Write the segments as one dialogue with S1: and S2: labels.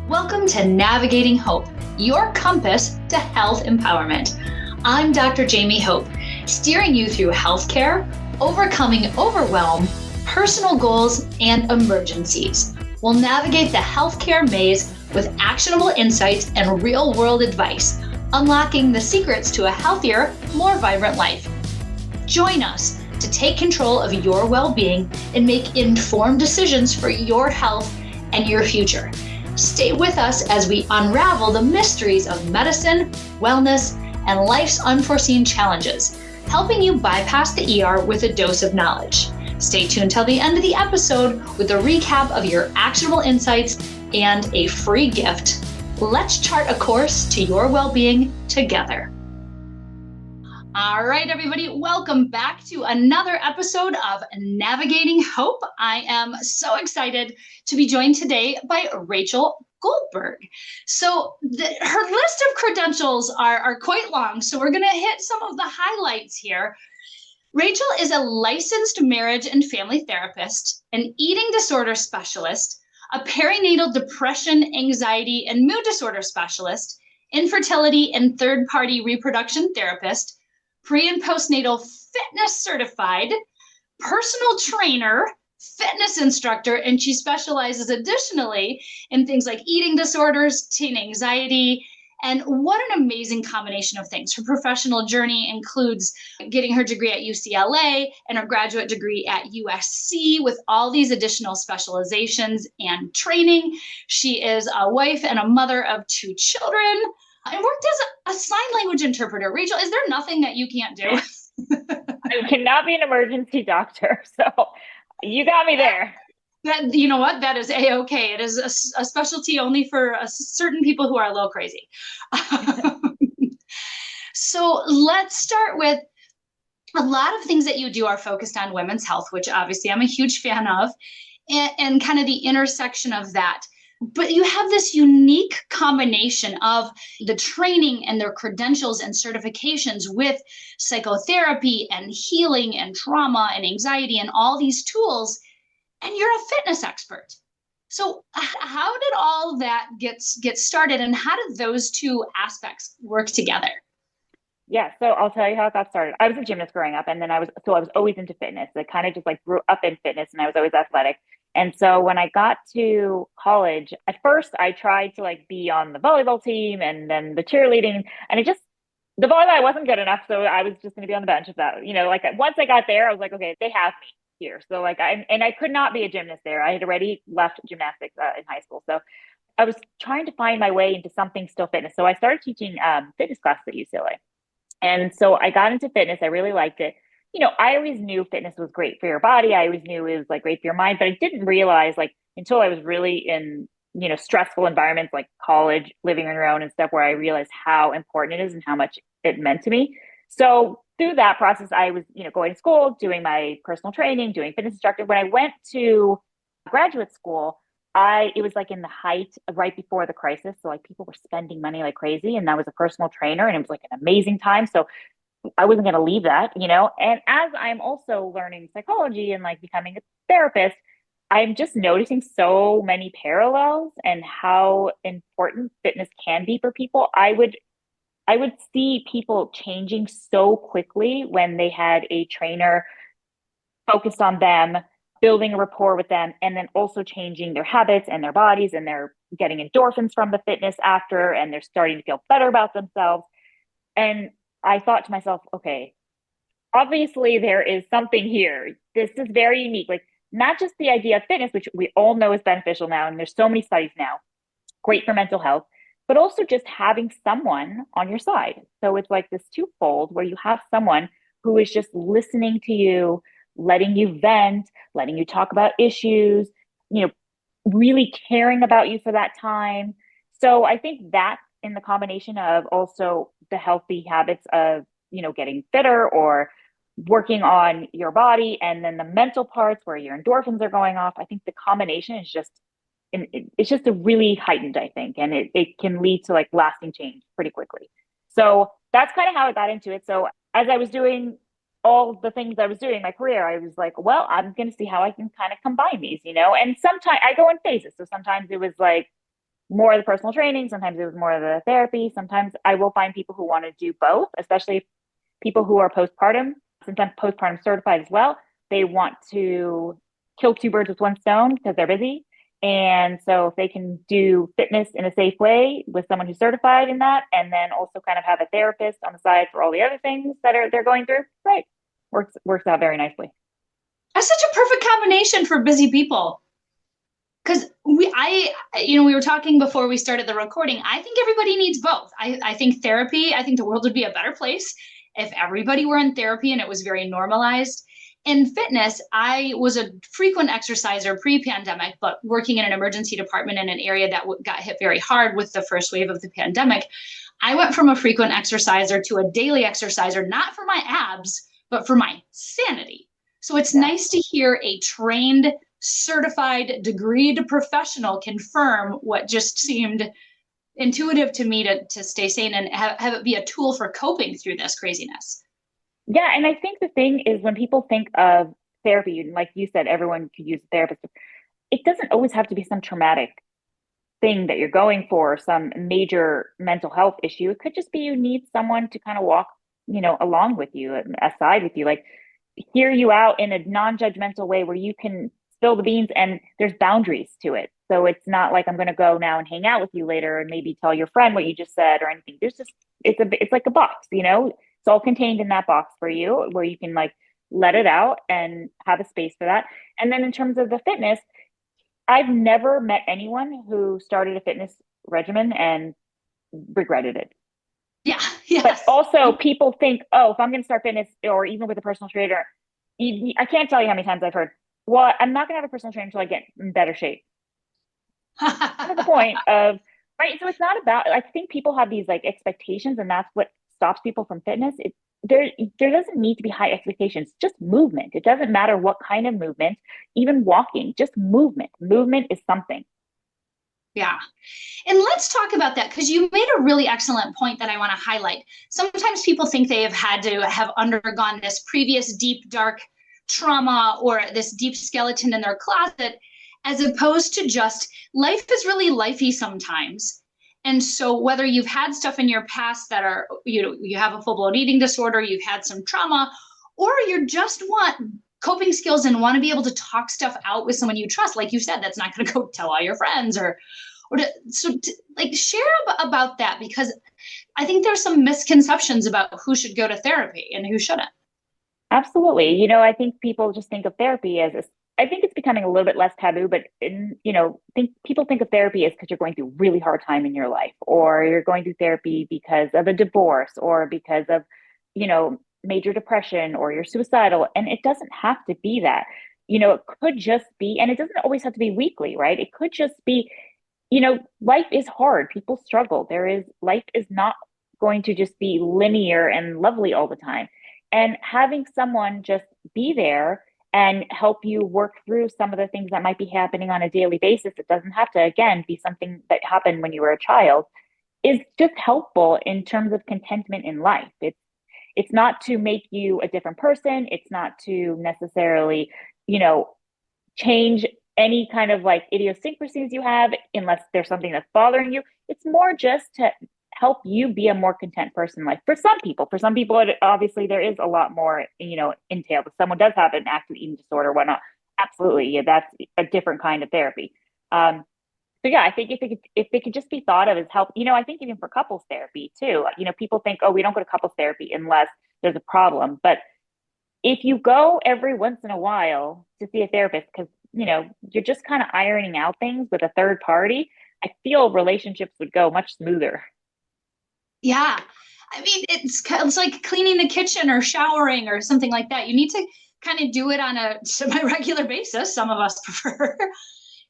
S1: Welcome to Navigating Hope, your compass to health empowerment. I'm Dr. Jaime Hope, steering you through healthcare, overcoming overwhelm, personal goals, and emergencies. We'll navigate the healthcare maze with actionable insights and real-world advice, unlocking the secrets to a healthier, more vibrant life. Join us to take control of your well-being and make informed decisions for your health and your future. Stay with us as we unravel the mysteries of medicine, wellness, and life's unforeseen challenges, helping you bypass the ER with a dose of knowledge. Stay tuned till the end of the episode with a recap of your actionable insights and a free gift. Let's chart a course to your well-being together. All right, everybody, welcome back to another episode of Navigating Hope. I am so excited to be joined today by Rachel Goldberg. So her list of credentials are quite long, so we're going to hit some of the highlights here. Rachel is a licensed marriage and family therapist, an eating disorder specialist, a perinatal depression, anxiety, and mood disorder specialist, infertility and third-party reproduction therapist, pre- and postnatal fitness certified, personal trainer, fitness instructor, and she specializes additionally in things like eating disorders, teen anxiety, and what an amazing combination of things. Her professional journey includes getting her degree at UCLA and her graduate degree at USC with all these additional specializations and training. She is a wife and a mother of 2 children and worked as a sign language interpreter. Rachel, is there nothing that you can't do?
S2: I cannot be an emergency doctor, so you got me there.
S1: You know what? That is A-okay. It is a specialty only for certain people who are a little crazy. So let's start with a lot of things that you do are focused on women's health, which obviously I'm a huge fan of, and kind of the intersection of that. But you have this unique combination of the training and their credentials and certifications with psychotherapy and healing and trauma and anxiety and all these tools, and you're a fitness expert. So how did all that get started, and how did those two aspects work together?
S2: Yeah, so I'll tell you how it got started. I was a gymnast growing up, and then I was always into fitness. I kind of just like grew up in fitness, and I was always athletic. And so when I got to college, at first I tried to like be on the volleyball team and then the cheerleading, and the volleyball wasn't good enough, so I was just going to be on the bench of that. Like once I got there, I was like, okay, they have me here. So like I could not be a gymnast there. I had already left gymnastics in high school, so I was trying to find my way into something still fitness. So I started teaching fitness classes at UCLA. And so I got into fitness. I really liked it. I always knew fitness was great for your body. I always knew it was like great for your mind, but I didn't realize like until I was really in, stressful environments like college, living on your own and stuff, where I realized how important it is and how much it meant to me. So through that process, I was, going to school, doing my personal training, doing fitness instructor. When I went to graduate school, it was like in the height of right before the crisis. So like people were spending money like crazy, and I was a personal trainer, and it was like an amazing time. So I wasn't going to leave that, and as I'm also learning psychology and like becoming a therapist, I'm just noticing so many parallels and how important fitness can be for people. I would see people changing so quickly when they had a trainer focused on them, building a rapport with them, and then also changing their habits and their bodies, and they're getting endorphins from the fitness after, and they're starting to feel better about themselves. And I thought to myself, okay, obviously there is something here. This is very unique. Like not just the idea of fitness, which we all know is beneficial now, and there's so many studies now, great for mental health, but also just having someone on your side. So it's like this twofold where you have someone who is just listening to you, letting you vent, letting you talk about issues, really caring about you for that time. So I think that in the combination of also the healthy habits of, getting fitter or working on your body, and then the mental parts where your endorphins are going off, I think the combination is it's just a really heightened, I think, and it can lead to like lasting change pretty quickly. So that's kind of how I got into it. So as I was doing all the things I was doing in my career, I was like, well, I'm going to see how I can kind of combine these, and sometimes I go in phases. So sometimes it was like more of the personal training. Sometimes it was more of the therapy. Sometimes I will find people who want to do both, especially people who are postpartum, sometimes postpartum certified as well. They want to kill two birds with one stone because they're busy. And so if they can do fitness in a safe way with someone who's certified in that, and then also kind of have a therapist on the side for all the other things that they're going through, right? Works out very nicely.
S1: That's such a perfect combination for busy people. Because we were talking before we started the recording. I think everybody needs both. I think therapy, I think the world would be a better place if everybody were in therapy and it was very normalized. In fitness, I was a frequent exerciser pre-pandemic, but working in an emergency department in an area that got hit very hard with the first wave of the pandemic. I went from a frequent exerciser to a daily exerciser, not for my abs, but for my sanity. So it's nice to hear a trained, certified, degreed professional confirm what just seemed intuitive to me to stay sane and have it be a tool for coping through this craziness.
S2: Yeah. And I think the thing is when people think of therapy, like you said, everyone could use a therapist. It doesn't always have to be some traumatic thing that you're going for, some major mental health issue. It could just be you need someone to kind of walk, along with you, aside with you, like hear you out in a non-judgmental way where you can spill the beans and there's boundaries to it. So it's not like I'm going to go now and hang out with you later and maybe tell your friend what you just said or anything. There's just it's like a box, it's all contained in that box for you where you can like let it out and have a space for that. And then in terms of the fitness, I've never met anyone who started a fitness regimen and regretted it.
S1: Yeah. Yes.
S2: But also people think, oh, if I'm going to start fitness or even with a personal trainer, I can't tell you how many times I've heard, well, I'm not going to have a personal trainer until I get in better shape. Kind of the point of, right? So it's not about, I think people have these like expectations and that's what stops people from fitness. There doesn't need to be high expectations, just movement. It doesn't matter what kind of movement, even walking, just movement. Movement is something.
S1: Yeah. And let's talk about that because you made a really excellent point that I want to highlight. Sometimes people think they have had to have undergone this previous deep, dark trauma or this deep skeleton in their closet, as opposed to just life is really lifey sometimes. And so whether you've had stuff in your past that are, you have a full-blown eating disorder, you've had some trauma, or you just want coping skills and want to be able to talk stuff out with someone you trust, like you said, that's not going to go tell all your friends share about that, because I think there's some misconceptions about who should go to therapy and who shouldn't.
S2: Absolutely. I think people just think of therapy I think it's becoming a little bit less taboo, but people think of therapy as because you're going through a really hard time in your life, or you're going through therapy because of a divorce, or because of, major depression, or you're suicidal. And it doesn't have to be that. It could just be, and it doesn't always have to be weekly, right? It could just be, life is hard. People struggle. Life is not going to just be linear and lovely all the time. And having someone just be there and help you work through some of the things that might be happening on a daily basis. It doesn't have to, again, be something that happened when you were a child, is just helpful in terms of contentment in life. It's not to make you a different person. It's not to necessarily, change any kind of like idiosyncrasies you have, unless there's something that's bothering you. It's more just to help you be a more content person. Like for some people, obviously there is a lot more, entailed. If someone does have an active eating disorder or whatnot, absolutely, yeah, that's a different kind of therapy. So yeah, I think if it could just be thought of as help, I think even for couples therapy too, people think, oh, we don't go to couples therapy unless there's a problem. But if you go every once in a while to see a therapist, because, you're just kind of ironing out things with a third party, I feel relationships would go much smoother.
S1: Yeah. I mean, it's like cleaning the kitchen or showering or something like that. You need to kind of do it on a semi-regular basis. Some of us prefer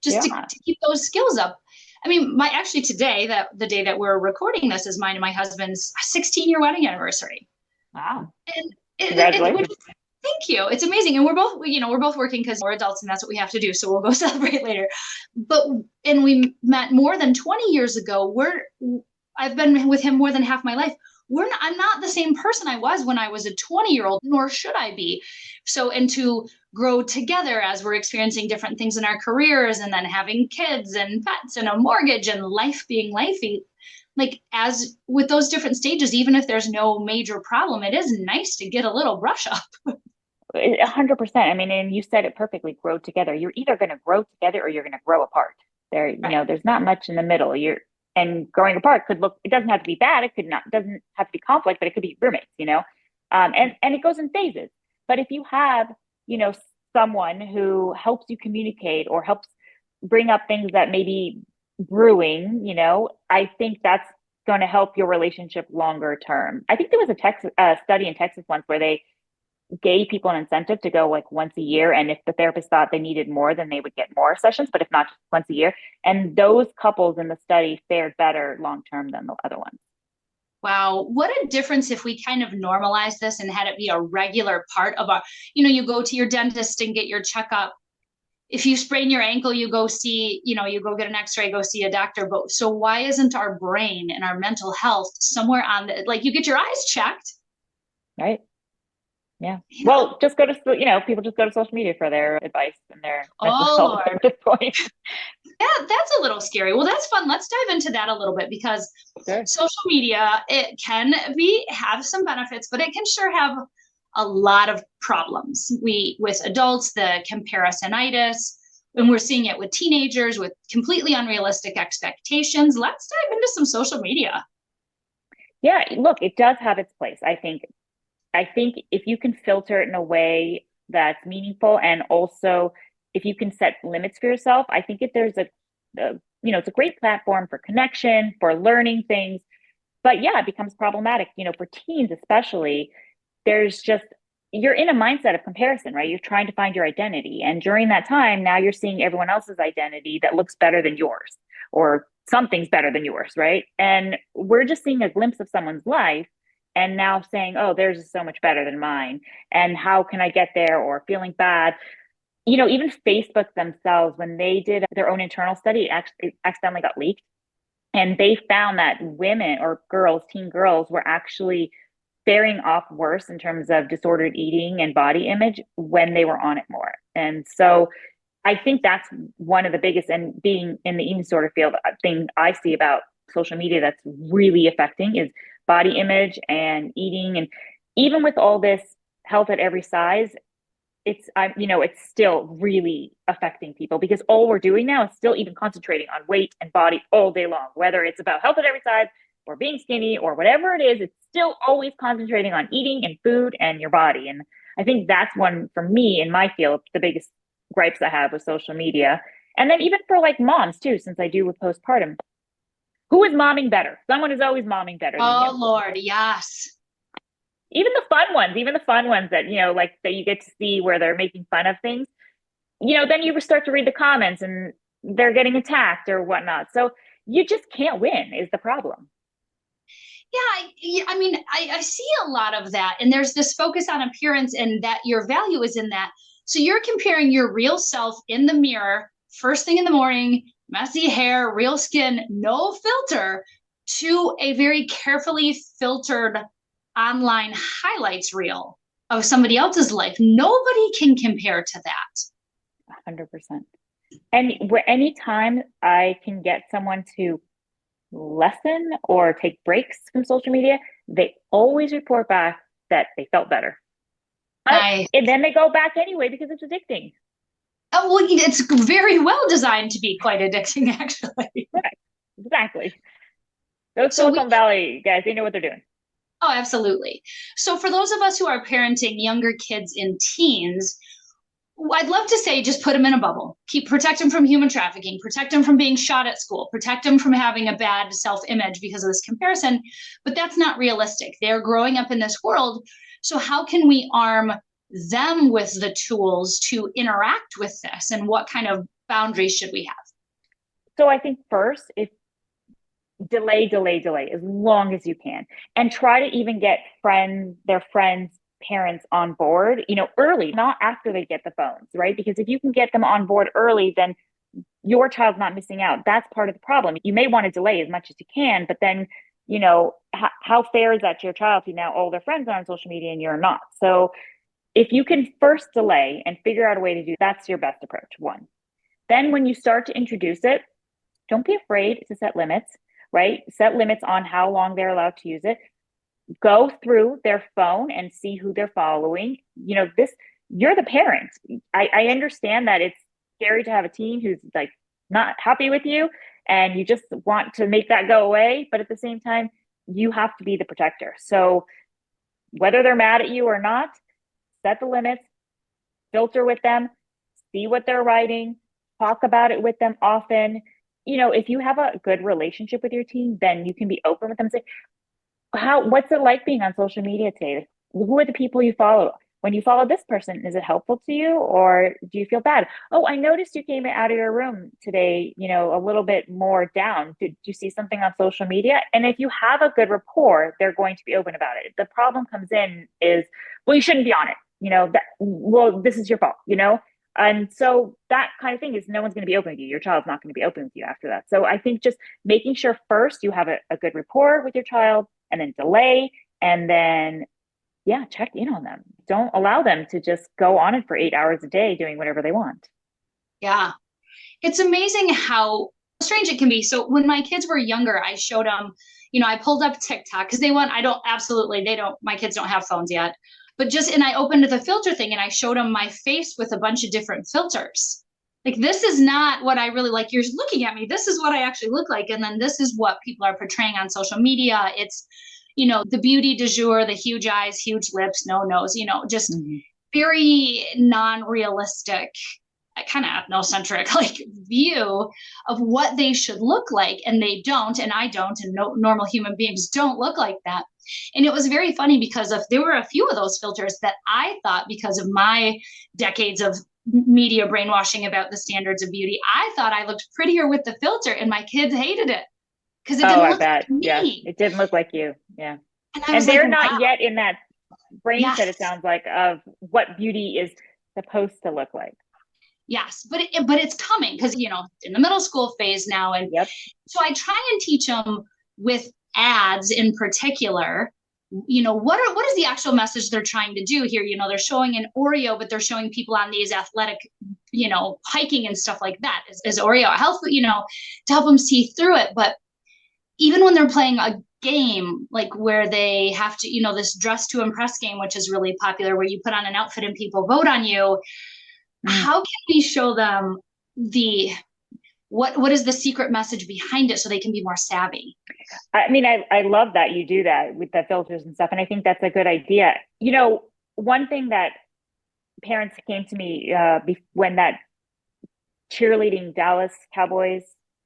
S1: just to keep those skills up. I mean, today, the day that we're recording this, is mine and my husband's 16-year wedding anniversary.
S2: Wow.
S1: And
S2: congratulations.
S1: Thank you. It's amazing. And we're both working because we're adults and that's what we have to do. So we'll go celebrate later. And we met more than 20 years ago. I've been with him more than half my life. I'm not the same person I was when I was a 20-year-old, nor should I be. So, and to grow together as we're experiencing different things in our careers and then having kids and pets and a mortgage and life being lifey, like as with those different stages, even if there's no major problem, it is nice to get a little brush up.
S2: 100%. I mean, and you said it perfectly, grow together. You're either going to grow together or you're going to grow apart. There,
S1: Right.
S2: there's not much in the middle. And growing apart could look, it doesn't have to be bad. It could not, doesn't have to be conflict, but it could be roommates. And it goes in phases. But if you have, you know, someone who helps you communicate or helps bring up things that may be brewing, I think that's going to help your relationship longer term. I think there was a study in Texas once where they gave people an incentive to go like once a year. And if the therapist thought they needed more, then they would get more sessions, but if not, just once a year. And those couples in the study fared better long term than the other ones.
S1: Wow, what a difference if we kind of normalize this and had it be a regular part of you go to your dentist and get your checkup. If you sprain your ankle, you go see, you go get an x-ray, go see a doctor. But so why isn't our brain and our mental health somewhere on like you get your eyes checked?
S2: Right. Yeah. Well, just go to, people just go to social media for their advice and their mental
S1: Oh,
S2: health
S1: Lord.
S2: at this point.
S1: That's a little scary. Well, that's fun. Let's dive into that a little bit because
S2: Sure.
S1: social media, it can have some benefits, but it can sure have a lot of problems. With adults, the comparisonitis, and we're seeing it with teenagers with completely unrealistic expectations. Let's dive into some social media.
S2: Yeah, look, it does have its place. I think if you can filter it in a way that's meaningful, and also if you can set limits for yourself, I think if there's it's a great platform for connection, for learning things. But yeah, it becomes problematic, for teens especially. There's just, you're in a mindset of comparison, right? You're trying to find your identity. And during that time, now you're seeing everyone else's identity that looks better than yours, or something's better than yours, right? And we're just seeing a glimpse of someone's life and now saying, oh, theirs is so much better than mine. And how can I get there? Or feeling bad. Even Facebook themselves, when they did their own internal study, it accidentally got leaked. And they found that women or girls, teen girls, were actually faring off worse in terms of disordered eating and body image when they were on it more. And so I think that's one of the biggest, and being in the eating disorder field, thing I see about social media that's really affecting is body image and eating. And even with all this health at every size, it's still really affecting people, because all we're doing now is still even concentrating on weight and body all day long, whether it's about health at every size or being skinny or whatever it is. It's still always concentrating on eating and food and your body. And I think that's one, for me in my field, the biggest gripes I have with social media. And then even for like moms too, since I do with postpartum, who is momming better? Someone is always momming better than you.
S1: Oh, Lord, yes.
S2: Even the fun ones that, like that you get to see where they're making fun of things, then you start to read the comments and they're getting attacked or whatnot. So you just can't win is the problem.
S1: Yeah, I mean, I see a lot of that. And there's this focus on appearance and that your value is in that. So you're comparing your real self in the mirror, first thing in the morning, messy hair, real skin, no filter, to a very carefully filtered online highlights reel of somebody else's life. Nobody can compare to that.
S2: 100%. And anytime I can get someone to lessen or take breaks from social media, they always report back that they felt better. And then they go back anyway because it's addicting.
S1: Oh, well, it's very well designed to be quite addicting, actually.
S2: Right. Exactly. Those Silicon Valley guys, they know what they're doing.
S1: Oh, absolutely. So for those of us who are parenting younger kids and teens, I'd love to say just put them in a bubble. Protect them from human trafficking, protect them from being shot at school, protect them from having a bad self-image because of this comparison. But that's not realistic. They're growing up in this world. So how can we arm them with the tools to interact with this, and what kind of boundaries should we have?
S2: So I think first, if delay as long as you can, and try to even get their friends' parents on board, early, not after they get the phones, right? Because if you can get them on board early, then your child's not missing out. That's part of the problem. You may want to delay as much as you can, but then how fair is that to your child who now all their friends are on social media and you're not? So if you can first delay and figure out a way to do that's your best approach, one. Then when you start to introduce it, don't be afraid to set limits, right? Set limits on how long they're allowed to use it. Go through their phone and see who they're following. You're the parent. I understand that it's scary to have a teen who's like not happy with you and you just want to make that go away. But at the same time, you have to be the protector. So whether they're mad at you or not, set the limits, filter with them, see what they're writing, talk about it with them often. If you have a good relationship with your teen, then you can be open with them and say, what's it like being on social media today? Who are the people you follow? When you follow this person, is it helpful to you or do you feel bad? Oh, I noticed you came out of your room today, a little bit more down. Did you see something on social media? And if you have a good rapport, they're going to be open about it. The problem comes in is, well, you shouldn't be on it. This is your fault, And so that kind of thing is no one's going to be open with you. Your child's not going to be open with you after that. So I think just making sure first you have a good rapport with your child and then delay and then, check in on them. Don't allow them to just go on it for 8 hours a day doing whatever they want.
S1: Yeah. It's amazing how strange it can be. So when my kids were younger, I showed them, I pulled up TikTok because my kids don't have phones yet. But and I opened the filter thing and I showed them my face with a bunch of different filters. Like, this is not what I really like. You're looking at me. This is what I actually look like. And then this is what people are portraying on social media. It's, the beauty du jour, the huge eyes, huge lips, no nose, just very non-realistic, kind of ethnocentric like view of what they should look like. And they don't, and I don't, and no normal human beings don't look like that. And it was very funny because there were a few of those filters that I thought, because of my decades of media brainwashing about the standards of beauty, I thought I looked prettier with the filter, and my kids hated it because it didn't look like me.
S2: Yeah, it didn't look like you. Yeah.
S1: And
S2: they're not yet in that brain
S1: yes.
S2: set, it sounds like, of what beauty is supposed to look like.
S1: Yes, but it's coming because, in the middle school phase now. And so I try and teach them with ads in particular, what is the actual message they're trying to do here? They're showing an Oreo, but they're showing people on these athletic, hiking and stuff like that. Is Oreo a health, to help them see through it. But even when they're playing a game, like where they have to, this dress to impress game, which is really popular, where you put on an outfit and people vote on you. How can we show them what is the secret message behind it so they can be more savvy?
S2: I mean, I love that you do that with the filters and stuff. And I think that's a good idea. One thing that parents came to me when that cheerleading Dallas Cowboys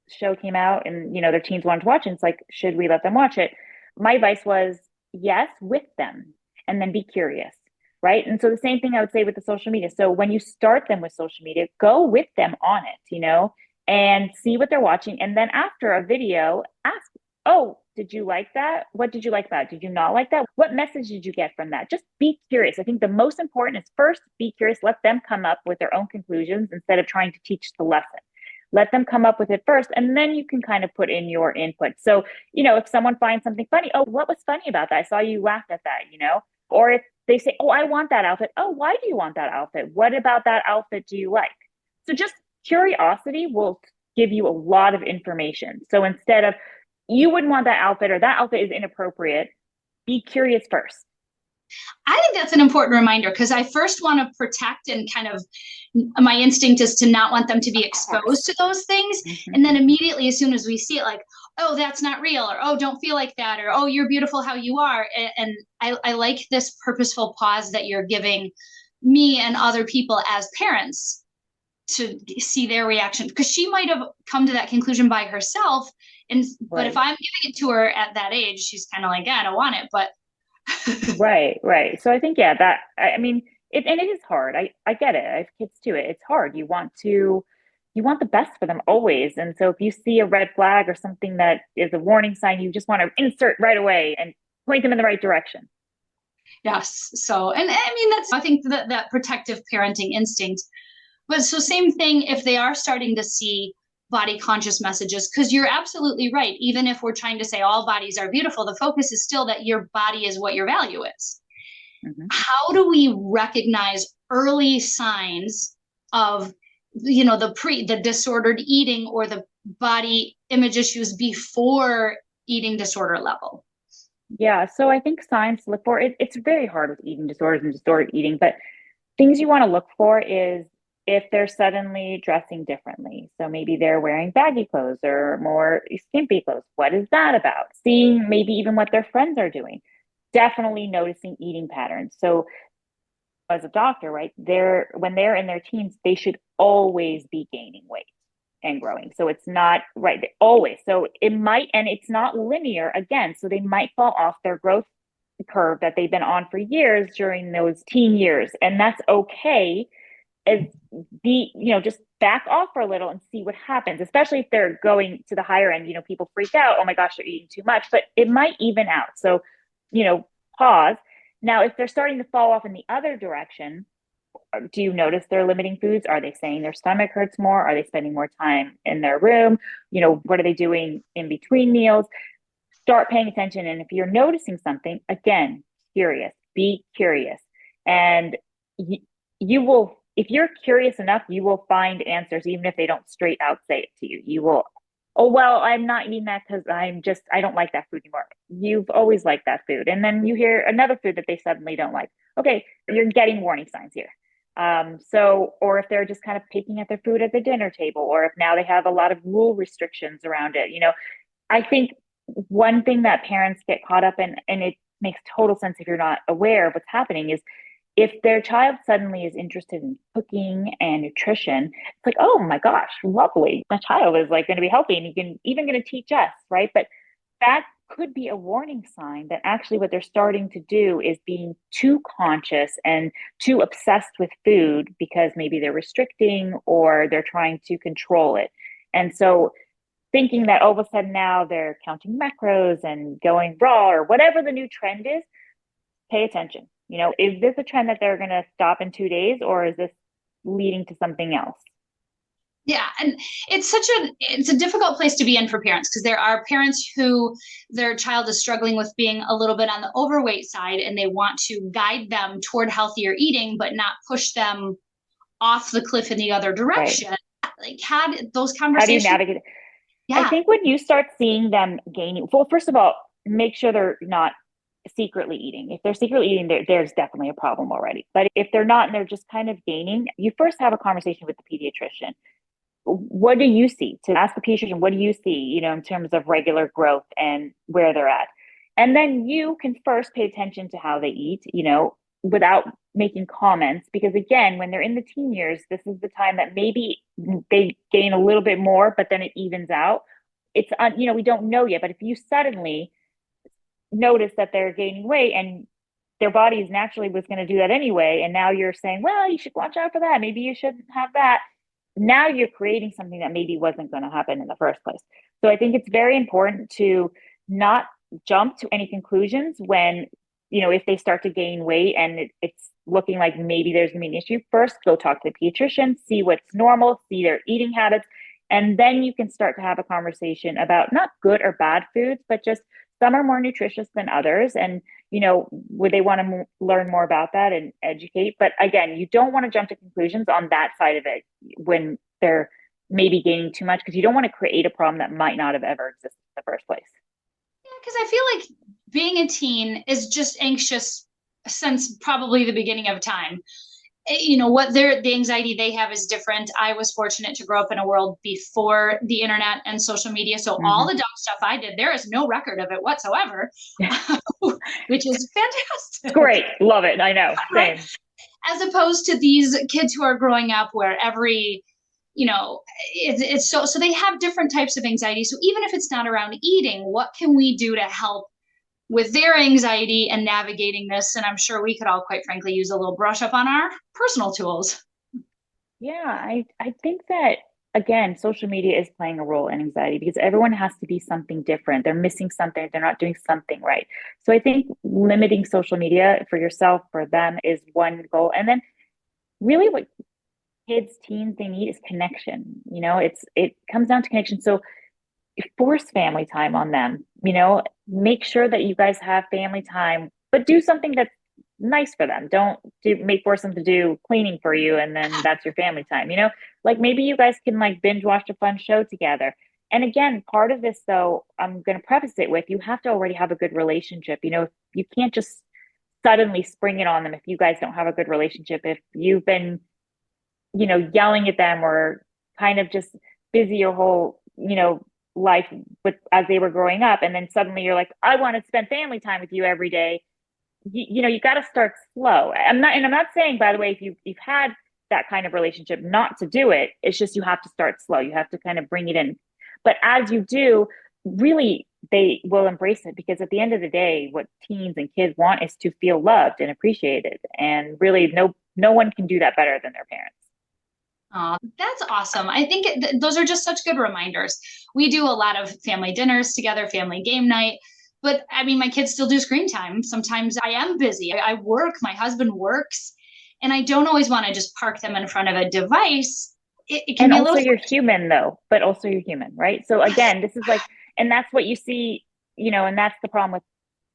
S2: show came out and, their teens wanted to watch it. And it's like, should we let them watch it? My advice was yes, with them, and then be curious. Right. And so the same thing I would say with the social media. So when you start them with social media, go with them on it, and see what they're watching. And then after a video, ask, oh, did you like that? What did you like about it? Did you not like that? What message did you get from that? Just be curious. I think the most important is first, be curious. Let them come up with their own conclusions instead of trying to teach the lesson. Let them come up with it first, and then you can kind of put in your input. So, if someone finds something funny, oh, what was funny about that? I saw you laughed at that, or if they say, oh, I want that outfit. Oh, why do you want that outfit? What about that outfit do you like? So just curiosity will give you a lot of information. So instead of, you wouldn't want that outfit or that outfit is inappropriate, be curious first.
S1: I think that's an important reminder because I first want to protect, and kind of my instinct is to not want them to be exposed to those things. Mm-hmm. And then immediately, as soon as we see it, like, oh, that's not real, or oh, don't feel like that, or oh, you're beautiful how you are. And I like this purposeful pause that you're giving me and other people as parents to see their reaction, because she might have come to that conclusion by herself. And but if I'm giving it to her at that age, she's kind of like, yeah, I don't want it. But
S2: right. So I think, that, I mean, it is hard. I get it. I have kids too. It's hard. You want the best for them always. And so if you see a red flag or something that is a warning sign, you just want to insert right away and point them in the right direction.
S1: Yes. So, and I mean, I think that protective parenting instinct. But so same thing, if they are starting to see body conscious messages, because you're absolutely right. Even if we're trying to say all bodies are beautiful, the focus is still that your body is what your value is.
S2: Mm-hmm.
S1: How do we recognize early signs of, the disordered eating or the body image issues before eating disorder level?
S2: Yeah, so I think signs to look for it's very hard with eating disorders and disordered eating, but things you want to look for is if they're suddenly dressing differently. So maybe they're wearing baggy clothes or more skimpy clothes. What is that about? Seeing maybe even what their friends are doing. Definitely noticing eating patterns. So as a doctor, right, they're when they're in their teens, they should always be gaining weight and growing. So it's not right always. So it might, and it's not linear again. So they might fall off their growth curve that they've been on for years during those teen years. And that's okay. As just back off for a little and see what happens, especially if they're going to the higher end. People freak out, oh my gosh, they're eating too much, but it might even out. So, pause. Now, if they're starting to fall off in the other direction, do you notice they're limiting foods? Are they saying their stomach hurts more? Are they spending more time in their room? What are they doing in between meals? Start paying attention. And if you're noticing something, again, be curious. And you will, if you're curious enough, you will find answers, even if they don't straight out say it to you. You will, oh, well, I'm not eating that because I don't like that food anymore. You've always liked that food. And then you hear another food that they suddenly don't like. Okay, you're getting warning signs here. Or if they're just kind of picking at their food at the dinner table, or if now they have a lot of rule restrictions around it, I think one thing that parents get caught up in, and it makes total sense if you're not aware of what's happening, is if their child suddenly is interested in cooking and nutrition, it's like, oh my gosh, lovely. My child is like going to be healthy and you can even going to teach us, right? But that could be a warning sign that actually what they're starting to do is being too conscious and too obsessed with food because maybe they're restricting or they're trying to control it. And so thinking that all of a sudden now they're counting macros and going raw or whatever the new trend is, pay attention. Is this a trend that they're going to stop in 2 days, or is this leading to something else?
S1: Yeah, and it's a difficult place to be in for parents, because there are parents who their child is struggling with being a little bit on the overweight side and they want to guide them toward healthier eating but not push them off the cliff in the other
S2: Right.
S1: direction. Like, had those
S2: How do you
S1: conversations.
S2: navigate it? I
S1: Yeah.
S2: think when you start seeing them gaining, well, first of all, make sure they're not secretly eating. If they're secretly eating, there's definitely a problem already. But if they're not and they're just kind of gaining, you first have a conversation with the pediatrician. What do you see? To ask the pediatrician, what do you see, in terms of regular growth and where they're at? And then you can first pay attention to how they eat, without making comments. Because again, when they're in the teen years, this is the time that maybe they gain a little bit more, but then it evens out. It's, we don't know yet. But if you suddenly notice that they're gaining weight and their bodies naturally was going to do that anyway, and now you're saying, well, you should watch out for that. Maybe you shouldn't have that. Now you're creating something that maybe wasn't going to happen in the first place. So I think it's very important to not jump to any conclusions when, if they start to gain weight and it's looking like maybe there's going to be an issue. First, go talk to the pediatrician, see what's normal, see their eating habits, and then you can start to have a conversation about not good or bad foods, but just some are more nutritious than others. And, would they want to learn more about that and educate? But again, you don't want to jump to conclusions on that side of it when they're maybe gaining too much, because you don't want to create a problem that might not have ever existed in the first place.
S1: Yeah, because I feel like being a teen is just anxious since probably the beginning of time. What the anxiety they have is different. I was fortunate to grow up in a world before the internet and social media, so all
S2: Mm-hmm.
S1: the dumb stuff I did, there is no record of it whatsoever. Which is
S2: It's
S1: fantastic.
S2: great. Love it. I know.
S1: Right?
S2: Same.
S1: As opposed to these kids who are growing up where every, it's so they have different types of anxiety. So even if it's not around eating, what can we do to help with their anxiety and navigating this? And I'm sure we could all, quite frankly, use a little brush up on our personal tools.
S2: Yeah, I think that again, social media is playing a role in anxiety because everyone has to be something different. They're missing something, they're not doing something right. So I think limiting social media for yourself, for them is one goal. And then really what kids, teens, they need is connection. It comes down to connection. So force family time on them, make sure that you guys have family time, but do something that's nice for them. Don't force them to do cleaning for you and then that's your family time, like maybe you guys can like binge watch a fun show together. And again, part of this though, I'm going to preface it with, you have to already have a good relationship. You can't just suddenly spring it on them if you guys don't have a good relationship. If you've been, yelling at them or kind of just busy your whole, life with as they were growing up, and then suddenly you're like, I want to spend family time with you every day. You got to start slow. I'm not saying, by the way, if you've had that kind of relationship, not to do it. It's just you have to start slow. You have to kind of bring it in. But as you do, really, they will embrace it, because at the end of the day, what teens and kids want is to feel loved and appreciated. And really, no one can do that better than their parents.
S1: Oh, that's awesome. I think those are just such good reminders. We do a lot of family dinners together, family game night. But I mean, my kids still do screen time. Sometimes I am busy. I work, my husband works, and I don't always want to just park them in front of a device. It can
S2: And
S1: be a
S2: also
S1: little.
S2: you're human though, but also you're human, right? So again, this is like, and that's what you see, and that's the problem with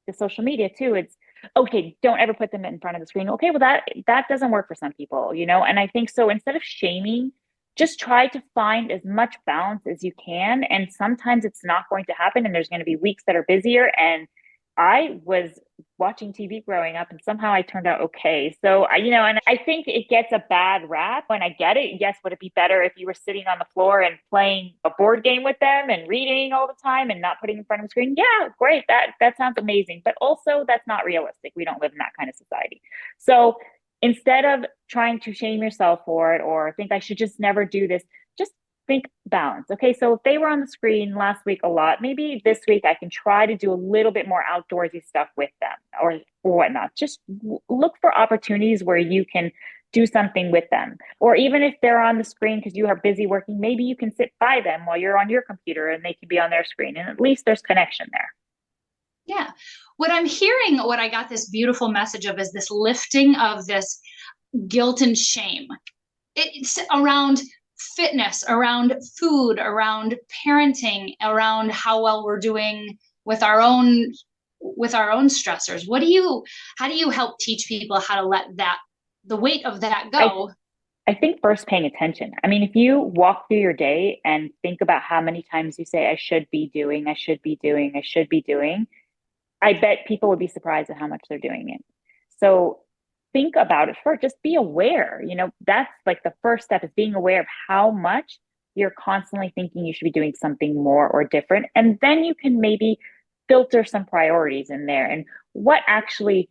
S2: the social media too. It's okay, don't ever put them in front of the screen. Okay, well that doesn't work for some people, and I think so instead of shaming, just try to find as much balance as you can. And sometimes it's not going to happen, and there's going to be weeks that are busier. And I was watching TV growing up, and somehow I turned out okay. So and I think it gets a bad rap, and I get it. Yes, would it be better if you were sitting on the floor and playing a board game with them and reading all the time and not putting in front of the screen? Yeah, great. That sounds amazing. But also that's not realistic. We don't live in that kind of society. So instead of trying to shame yourself for it or think I should just never do this, just think balance. Okay, so if they were on the screen last week a lot, maybe this week I can try to do a little bit more outdoorsy stuff with them or whatnot. Just look for opportunities where you can do something with them. Or even if they're on the screen because you are busy working, maybe you can sit by them while you're on your computer and they can be on their screen. And at least there's connection there.
S1: Yeah. What I'm hearing, what I got this beautiful message of, is this lifting of this guilt and shame. It's around fitness, around food, around parenting, around how well we're doing with our own stressors. How do you help teach people how to let the weight of that go?
S2: I think first paying attention. I mean, if you walk through your day and think about how many times you say, I should be doing, I should be doing, I should be doing, I bet people would be surprised at how much they're doing it. So think about it first. Just be aware. That's like the first step, is being aware of how much you're constantly thinking you should be doing something more or different. And then you can maybe filter some priorities in there and what actually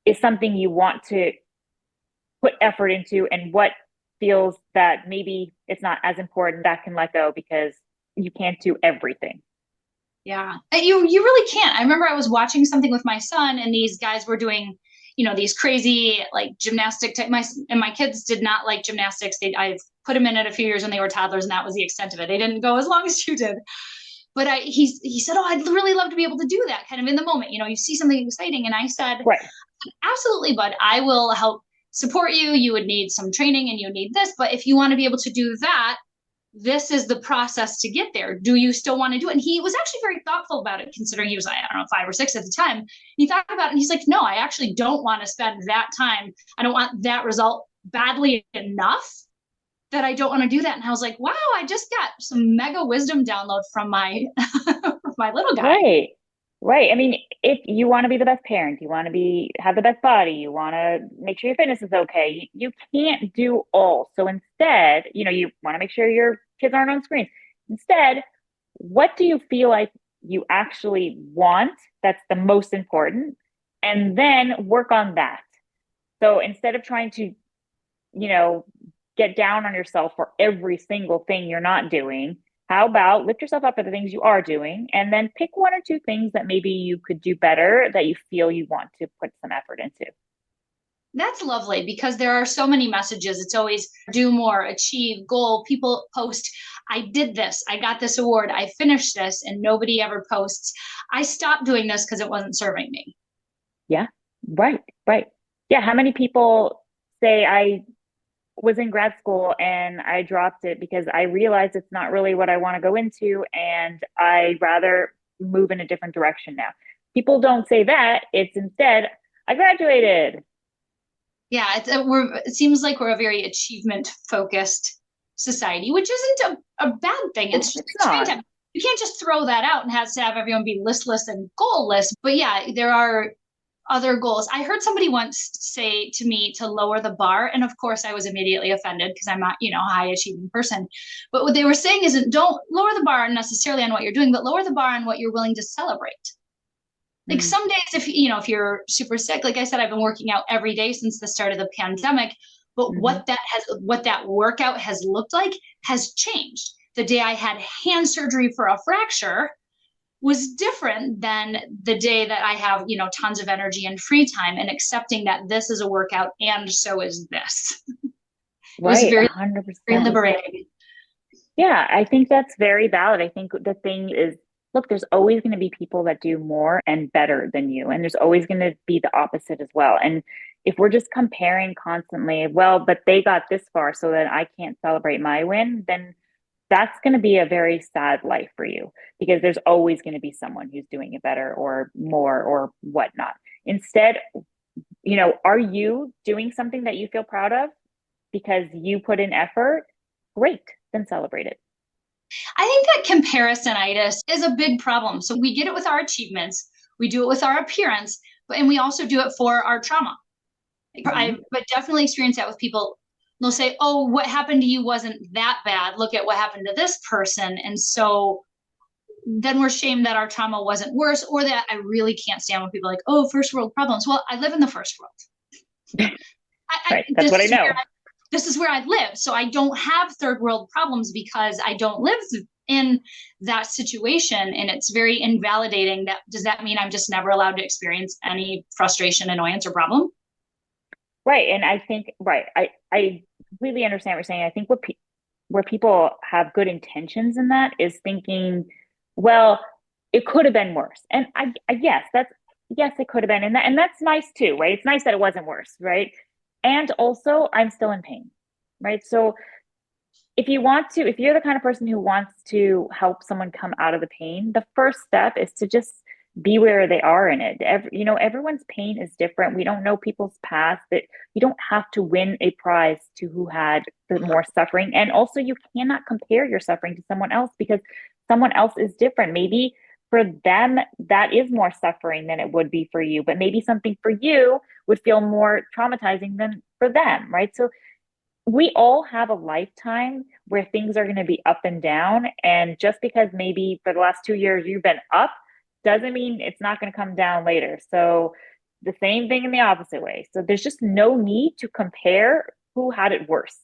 S2: is something you want to put effort into and what feels that maybe it's not as important, that can let go because you can't do everything.
S1: Yeah, you really can't. I remember I was watching something with my son, and these guys were doing, these crazy like gymnastic type. My kids did not like gymnastics. I've put them in it a few years when they were toddlers, and that was the extent of it. They didn't go as long as you did. But he said, "Oh, I'd really love to be able to do that." Kind of in the moment, you see something exciting, and I said,
S2: Right.
S1: "Absolutely, bud. I will help support you. You would need some training, and you need this. But if you want to be able to do that, this is the process to get there. Do you still want to do it?" And he was actually very thoughtful about it, considering he was, I don't know, 5 or 6 at the time. He thought about it and he's like, no, I actually don't want to spend that time. I don't want that result badly enough that I don't want to do that. And I was like, wow, I just got some mega wisdom download from my my little guy.
S2: Right. Right. I mean, if you want to be the best parent, you want to have the best body, you want to make sure your fitness is okay. You can't do all. So instead, you want to make sure your kids aren't on screens. Instead, what do you feel like you actually want that's the most important? And then work on that. So instead of trying to, get down on yourself for every single thing you're not doing, how about lift yourself up for the things you are doing and then pick 1 or 2 things that maybe you could do better that you feel you want to put some effort into.
S1: That's lovely, because there are so many messages. It's always do more, achieve, goal. People post, I did this, I got this award, I finished this, and nobody ever posts, I stopped doing this because it wasn't serving me.
S2: Yeah, right, right. Yeah, how many people say was in grad school and I dropped it because I realized it's not really what I want to go into, and I'd rather move in a different direction now. People don't say that. It's instead, I graduated.
S1: Yeah, it seems like we're a very achievement focused society, which isn't a bad thing. It's just
S2: It's
S1: strange.
S2: not.
S1: You can't just throw that out and have everyone be listless and goalless. But yeah, there are other goals. I heard somebody once say to me to lower the bar. And of course, I was immediately offended because I'm not, a high achieving person. But what they were saying isn't don't lower the bar necessarily on what you're doing, but lower the bar on what you're willing to celebrate. Like
S2: Mm.
S1: some days, if you're super sick, like I said, I've been working out every day since the start of the pandemic. But
S2: Mm-hmm.
S1: what that workout has looked like has changed. The day I had hand surgery for a fracture was different than the day that I have, tons of energy and free time, and accepting that this is a workout and so is this. It was
S2: Right,
S1: very, very
S2: 100%.
S1: liberating.
S2: Yeah, I think that's very valid. I think the thing is, look, there's always going to be people that do more and better than you, and there's always going to be the opposite as well. And if we're just comparing constantly, well, but they got this far, so that I can't celebrate my win, then that's going to be a very sad life for you, because there's always going to be someone who's doing it better or more or whatnot. Instead, are you doing something that you feel proud of because you put in effort? Great, then celebrate it.
S1: I think that comparisonitis is a big problem. So we get it with our achievements, we do it with our appearance, and we also do it for our trauma.
S2: Mm-hmm.
S1: But definitely experience that with people. They'll say, "Oh, what happened to you wasn't that bad. Look at what happened to this person." And so then we're shamed that our trauma wasn't worse, or that I really can't stand when people are like, "Oh, first world problems." Well, I live in the first world.
S2: Right, that's what I know.
S1: This is where I live, so I don't have third world problems because I don't live in that situation, and it's very invalidating. Does that mean I'm just never allowed to experience any frustration, annoyance, or problem?
S2: Right, and I think right, I completely understand what you're saying. I think where people have good intentions in that is thinking, well, it could have been worse, and I yes, yes, it could have been, and that's nice too, right? It's nice that it wasn't worse, right? And also, I'm still in pain, right? So if you're the kind of person who wants to help someone come out of the pain, the first step is to just be where they are in it. Everyone's pain is different. We don't know people's past. That you don't have to win a prize to who had the more suffering. And also, you cannot compare your suffering to someone else, because someone else is different. Maybe for them, that is more suffering than it would be for you, but maybe something for you would feel more traumatizing than for them, right? So we all have a lifetime where things are going to be up and down. And just because maybe for the last 2 years you've been up doesn't mean it's not going to come down later. So the same thing in the opposite way. So there's just no need to compare who had it worse.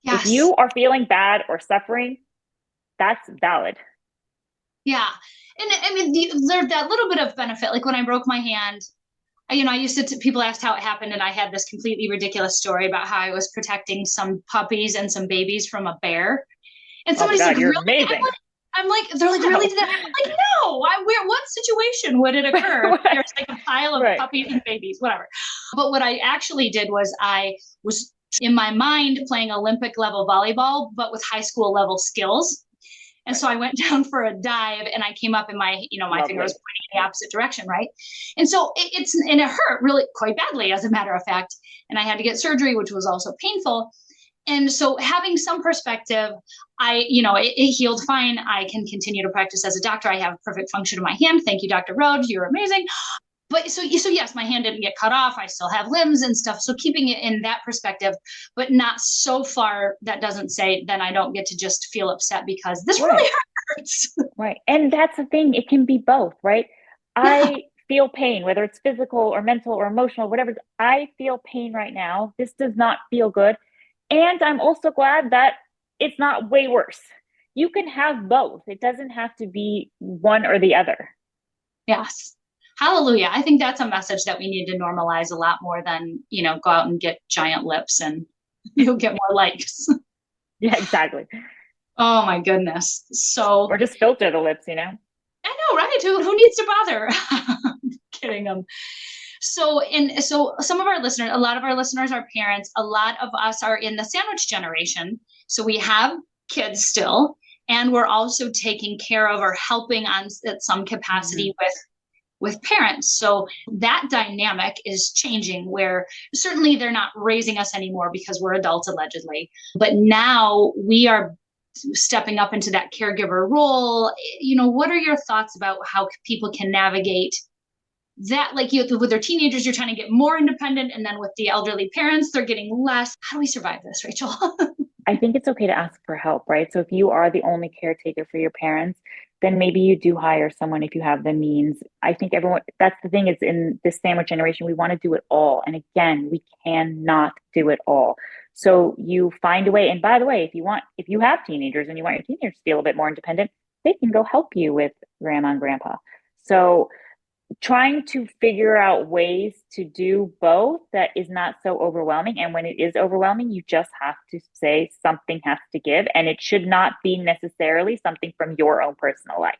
S2: If
S1: Yes.
S2: you are feeling bad or suffering, that's valid.
S1: Yeah. And I mean, there's that little bit of benefit. Like when I broke my hand, I used to, people asked how it happened, and I had this completely ridiculous story about how I was protecting some puppies and some babies from a bear. And
S2: Oh my
S1: somebody said,
S2: God, you're
S1: "Really?"
S2: amazing.
S1: They're like, "Really
S2: Wow.
S1: did that happen?" I'm like, no, what situation would it occur? There's like a pile of
S2: Right.
S1: puppies and babies, whatever. But what I actually did was I was in my mind playing Olympic level volleyball, but with high school level skills. And so I went down for a dive, and I came up, and my finger was pointing in the opposite direction, right? And so it hurt really quite badly, as a matter of fact. And I had to get surgery, which was also painful. And so having some perspective, it healed fine. I can continue to practice as a doctor. I have perfect function of my hand. Thank you, Dr. Rhodes. You're amazing. But so yes, my hand didn't get cut off. I still have limbs and stuff. So keeping it in that perspective, but not so far that doesn't say then I don't get to just feel upset because this really hurts.
S2: Right. And that's the thing. It can be both, right?
S1: Yeah.
S2: I feel pain, whether it's physical or mental or emotional, whatever. I feel pain right now. This does not feel good. And I'm also glad that it's not way worse. You can have both. It doesn't have to be one or the other.
S1: Yes. Hallelujah. I think that's a message that we need to normalize a lot more than, go out and get giant lips and you'll get more likes.
S2: Yeah, exactly.
S1: Oh my goodness. So
S2: Or just filter the lips,
S1: I know, right? Who needs to bother? Kidding them. So some of our listeners, a lot of our listeners are parents. A lot of us are in the sandwich generation. So we have kids still, and we're also taking care of or helping on at some capacity with parents. So that dynamic is changing where certainly they're not raising us anymore because we're adults allegedly, but now we are stepping up into that caregiver role. What are your thoughts about how people can navigate that? Like with their teenagers, you're trying to get more independent, and then with the elderly parents, they're getting less. How do we survive this, Rachel?
S2: I think it's okay to ask for help, right? So if you are the only caretaker for your parents, then maybe you do hire someone if you have the means. I think everyone, that's the thing, is in this sandwich generation, we want to do it all. And again, we cannot do it all. So you find a way. And by the way, if you have teenagers and you want your teenagers to be a little bit more independent, they can go help you with grandma and grandpa. So trying to figure out ways to do both that is not so overwhelming. And when it is overwhelming, you just have to say something has to give, and it should not be necessarily something from your own personal life.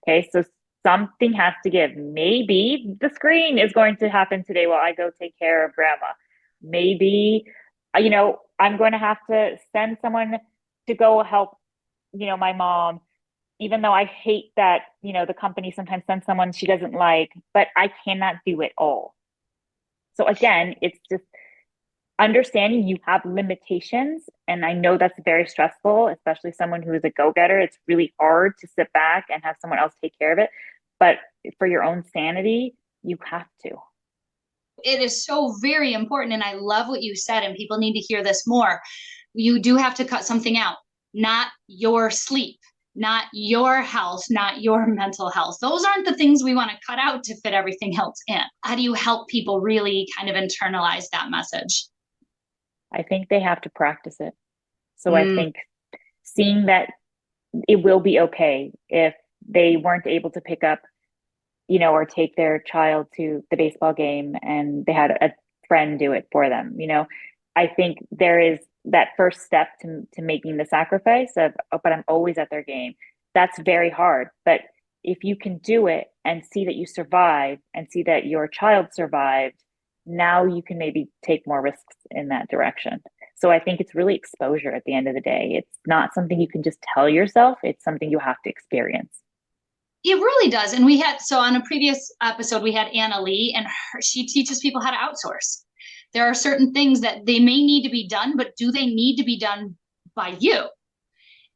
S2: Okay, so something has to give. Maybe the screen is going to happen today while I go take care of grandma. Maybe, I'm going to have to send someone to go help, my mom, even though I hate that, the company sometimes sends someone she doesn't like, but I cannot do it all. So again, it's just understanding you have limitations. And I know that's very stressful, especially someone who is a go-getter. It's really hard to sit back and have someone else take care of it. But for your own sanity, you have to.
S1: It is so very important. And I love what you said, and people need to hear this more. You do have to cut something out, not your sleep, not your health, not your mental health. Those aren't the things we want to cut out to fit everything else in. How do you help people really kind of internalize that message?
S2: I think they have to practice it. So I think seeing that it will be okay if they weren't able to pick up, or take their child to the baseball game and they had a friend do it for them. I think there is that first step to making the sacrifice of, oh, but I'm always at their game. That's very hard. But if you can do it and see that you survive and see that your child survived, now you can maybe take more risks in that direction. So I think it's really exposure at the end of the day. It's not something you can just tell yourself, it's something you have to experience.
S1: It really does. And so on a previous episode, we had Anna Lee, and she teaches people how to outsource. There are certain things that they may need to be done, but do they need to be done by you?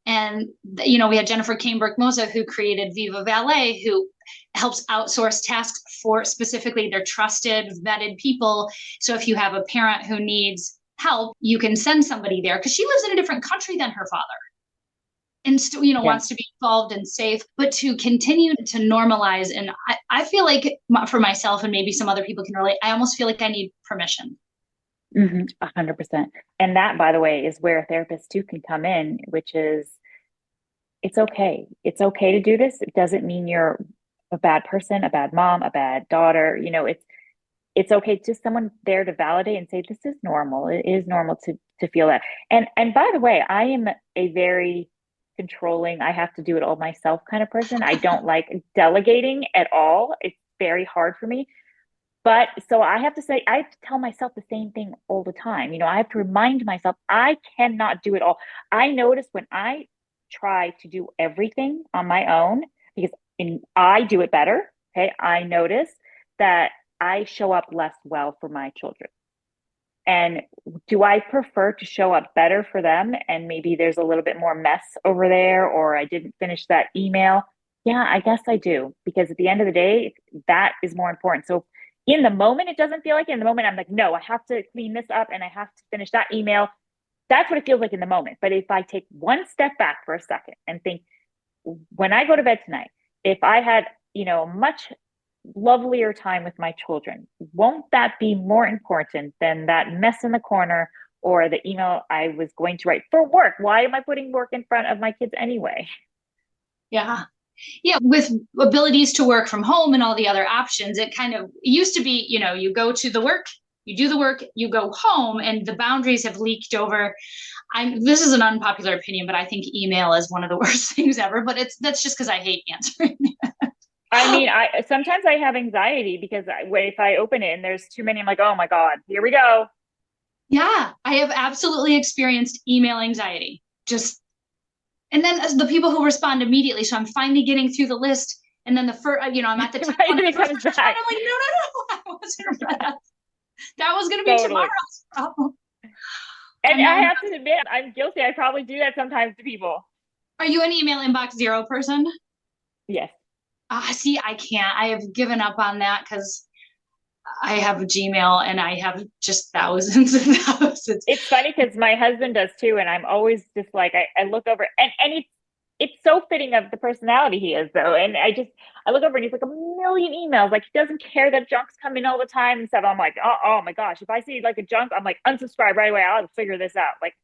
S1: And, we had Jennifer Cainberg-Moza, who created Viva Valet, who helps outsource tasks for specifically their trusted, vetted people. So if you have a parent who needs help, you can send somebody there, because she lives in a different country than her father and still, wants to be involved and safe, but to continue to normalize. And I feel like for myself, and maybe some other people can relate, I almost feel like I need permission.
S2: 100%. And that, by the way, is where therapists too can come in, which is it's okay. It's okay to do this. It doesn't mean you're a bad person, a bad mom, a bad daughter. It's okay. Just someone there to validate and say, this is normal. It is normal to feel that. And by the way, I am a very controlling, I have to do it all myself kind of person. I don't like delegating at all. It's very hard for me. But so I have to tell myself the same thing all the time. I have to remind myself I cannot do it all. I notice when I try to do everything on my own, because I do it better. Okay. I notice that I show up less well for my children. And do I prefer to show up better for them? And maybe there's a little bit more mess over there, or I didn't finish that email. Yeah, I guess I do. Because at the end of the day, that is more important. So in the moment, it doesn't feel like it. In the moment, I'm like, no, I have to clean this up and I have to finish that email. That's what it feels like in the moment. But if I take one step back for a second and think, when I go to bed tonight, if I had, much lovelier time with my children, won't that be more important than that mess in the corner or the email I was going to write for work? Why am I putting work in front of my kids anyway?
S1: Yeah. Yeah, with abilities to work from home and all the other options, it used to be, you go to the work, you do the work, you go home, and the boundaries have leaked over. This is an unpopular opinion, but I think email is one of the worst things ever, but that's just because I hate answering.
S2: I mean, I sometimes I have anxiety because if I open it and there's too many, I'm like, oh my God, here we go.
S1: Yeah, I have absolutely experienced email anxiety. Just and then the people who respond immediately. So I'm finally getting through the list, and then the first, I'm at the top
S2: Right?
S1: one,
S2: And
S1: and
S2: it
S1: the first
S2: comes
S1: one respond.
S2: back.
S1: I'm like, no, no, no, I wasn't ready. That was going to be
S2: Totally.
S1: tomorrow's problem.
S2: And
S1: And
S2: I
S1: then,
S2: have to admit, I'm guilty. I probably do that sometimes to people.
S1: are you an email inbox zero person?
S2: Yes.
S1: See, I can't. I have given up on that because I have a Gmail and I have just thousands and thousands.
S2: It's funny because my husband does too, and I'm always just like I look over and it's so fitting of the personality he is though. And I look over and he's like a million emails. Like he doesn't care that junk's coming all the time and stuff. I'm like, oh my gosh, if I see like a junk, I'm like unsubscribe right away. I'll figure this out. Like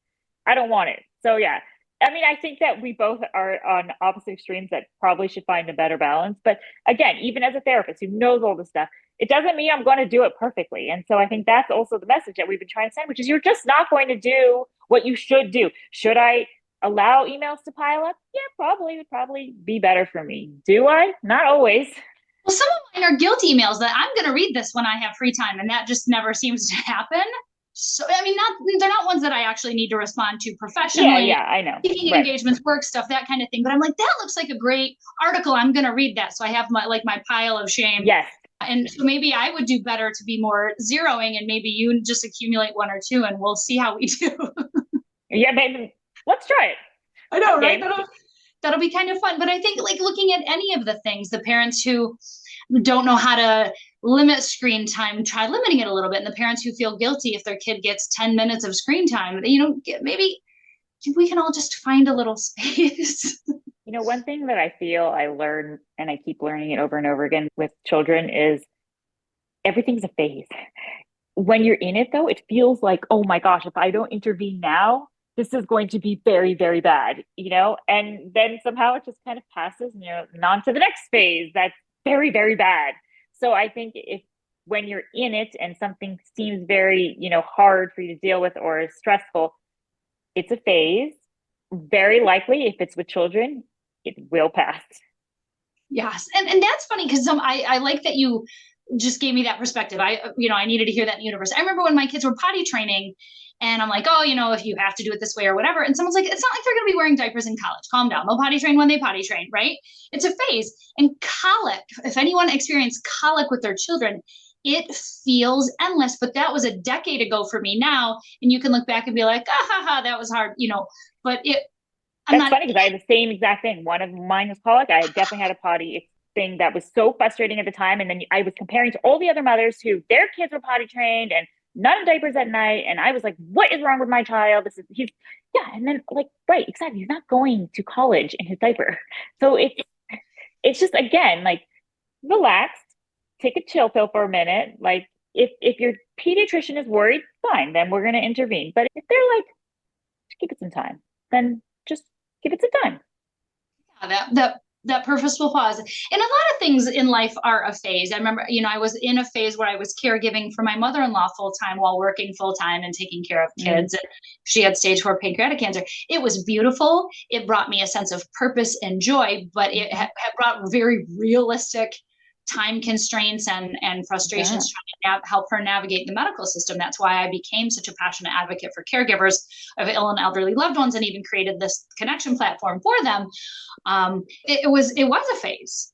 S2: I don't want it. So yeah. I mean, I think that we both are on opposite extremes that probably should find a better balance. But again, even as a therapist who knows all this stuff, it doesn't mean I'm going to do it perfectly. And so I think that's also the message that we've been trying to send, which is you're just not going to do what you should do. Should I allow emails to pile up? Yeah, probably would probably be better for me. Do I? Not always.
S1: Well, some of mine are guilt emails that I'm going to read this when I have free time, and that just never seems to happen. So, I mean, they're not ones that I actually need to respond to
S2: Yeah,
S1: professionally,
S2: yeah, I know.
S1: speaking
S2: Right.
S1: engagements, work stuff, that kind of thing. But I'm like, that looks like a great article. I'm going to read that. So I have my pile of shame.
S2: Yes.
S1: And so maybe I would do better to be more zeroing, and maybe you just accumulate one or two, and we'll see how we do.
S2: Yeah, baby. Let's try it.
S1: I know,
S2: I'm
S1: right?
S2: game.
S1: That'll be kind of fun. But I think like looking at any of the things, the parents who don't know how to limit screen time, try limiting it a little bit. And the parents who feel guilty if their kid gets 10 minutes of screen time, maybe we can all just find a little space.
S2: One thing that I feel I learn and I keep learning it over and over again with children is everything's a phase. When you're in it though, it feels like, oh my gosh, if I don't intervene now, this is going to be very, very bad, and then somehow it just kind of passes and on to the next phase that's very, very bad. So I think if when you're in it and something seems very, hard for you to deal with or stressful, it's a phase. Very likely, if it's with children, it will pass.
S1: Yes. And that's funny because I like that you just gave me that perspective. I needed to hear that in the universe. I remember when my kids were potty training and I'm like, oh, if you have to do it this way or whatever. And someone's like, it's not like they're going to be wearing diapers in college. Calm down. They'll potty train when they potty train, right? It's a phase. And colic, if anyone experienced colic with their children, it feels endless. But that was a decade ago for me now. And you can look back and be like, ah, ha, ha, that was hard, but I'm
S2: That's
S1: not.
S2: funny because I had the same exact thing. One of mine was colic. I definitely had a potty thing that was so frustrating at the time. And then I was comparing to all the other mothers who their kids were potty trained and none of diapers at night. And I was like, what is wrong with my child? Yeah. And then like, right, exactly. He's not going to college in his diaper. So it's just, again, like relax, take a chill pill for a minute. Like if your pediatrician is worried, fine, then we're going to intervene. But if they're like, just give it some time, then just give it some time.
S1: Yeah, that purposeful pause. And a lot of things in life are a phase. I remember, I was in a phase where I was caregiving for my mother-in-law full time while working full time and taking care of kids. And she had stage 4 pancreatic cancer. It was beautiful. It brought me a sense of purpose and joy, but it had brought very realistic time constraints and frustrations trying to help her navigate the medical system. That's why I became such a passionate advocate for caregivers of ill and elderly loved ones, and even created this connection platform for them. It was a phase.